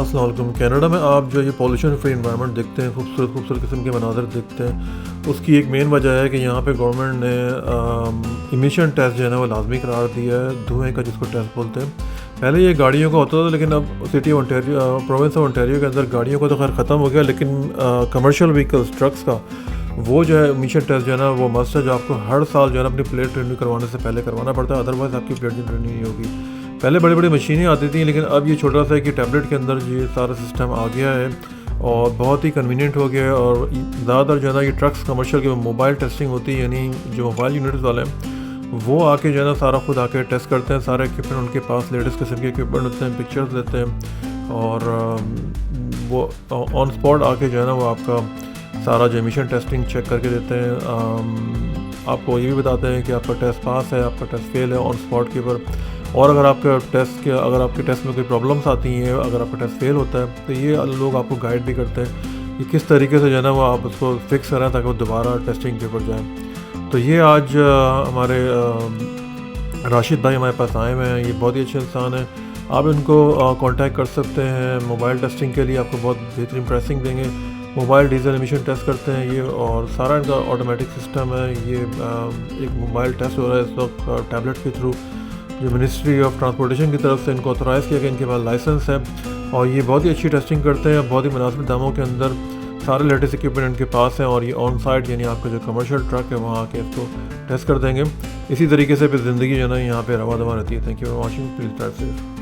السلام علیکم۔ کینیڈا میں آپ جو یہ پالوشن فری انوائرمنٹ دیکھتے ہیں، خوبصورت قسم کے مناظر دیکھتے ہیں، اس کی ایک مین وجہ ہے کہ یہاں پہ گورنمنٹ نے ایمیشن ٹیسٹ جو ہے نا وہ لازمی قرار دیا ہے، دھوئیں کا جس کو ٹیسٹ بولتے ہیں۔ پہلے یہ گاڑیوں کا ہوتا تھا، لیکن اب سٹی آف انٹیریو، پروونس آف انٹیریو کے اندر گاڑیوں کا تو خیر ختم ہو گیا، لیکن کمرشل وہیکلس، ٹرکس کا وہ جو ہے ایمیشن ٹیسٹ جو ہے نا وہ مسٹ ہے، جو آپ کو ہر سال جو ہے نا اپنی پلیٹ رینیو کروانے سے پہلے کروانا پڑتا ہے، ادروائز آپ کی پلیٹ رینیو نہیں ہوگی۔ پہلے بڑی بڑی مشینیں آتی تھیں، لیکن اب یہ چھوٹا سا ہے کہ ٹیبلٹ کے اندر یہ سارا سسٹم آ گیا ہے اور بہت ہی کنوینئنٹ ہو گیا ہے۔ اور زیادہ تر جو ہے نا یہ ٹرکس کمرشل کے موبائل ٹیسٹنگ ہوتی ہے، یعنی جو موبائل یونٹس والے ہیں وہ آ کے جو ہے نا سارا خود آ کے ٹیسٹ کرتے ہیں، سارے اکوپمنٹ ان کے پاس لیٹسٹ قسم کے اکوپمنٹ ہوتے ہیں، پکچرز لیتے ہیں اور وہ آن اسپاٹ آ کے جو ہے نا وہ آپ کا سارا جو ایمیشن ٹیسٹنگ چیک کر کے دیتے ہیں۔ آپ کو یہ بھی بتاتے ہیں کہ آپ کا ٹیسٹ پاس ہے، آپ کا ٹیسٹ فیل ہے آن اسپاٹ کے اوپر، اور اگر آپ کے ٹیسٹ میں کوئی پرابلمس آتی ہیں، اگر آپ کا ٹیسٹ فیل ہوتا ہے تو یہ لوگ آپ کو گائیڈ بھی کرتے ہیں کہ کس طریقے سے جو ہے نا وہ آپ اس کو فکس کریں تاکہ وہ دوبارہ ٹیسٹنگ کے اوپر جائیں۔ تو یہ آج ہمارے راشد بھائی ہمارے پاس آئے ہوئے ہیں، یہ بہت ہی اچھے انسان ہیں، آپ ان کو کانٹیکٹ کر سکتے ہیں موبائل ٹیسٹنگ کے لیے، آپ کو بہت بہترین پرائسنگ دیں گے۔ موبائل ڈیزل ایمیشن ٹیسٹ کرتے ہیں یہ، اور سارا ان کا آٹومیٹک سسٹم ہے۔ یہ ایک موبائل ٹیسٹ ہو رہا ہے اس وقت ٹیبلٹ کے تھرو، جو منسٹری آف ٹرانسپورٹیشن کی طرف سے ان کو آتھورائز کیا گیا، ان کے پاس لائسنس ہے، اور یہ بہت ہی اچھی ٹیسٹنگ کرتے ہیں، بہت ہی مناسب داموں کے اندر سارے لیٹسٹ اکوپمنٹ ان کے پاس ہیں، اور یہ آن سائٹ یعنی آپ کا جو کمرشل ٹرک ہے وہاں آ کے اس کو ٹیسٹ کر دیں گے۔ اسی طریقے سے پھر زندگی جو ہے نا یہاں پہ رواں دواں رہتی ہے۔ Thank you for watching, please drive safe.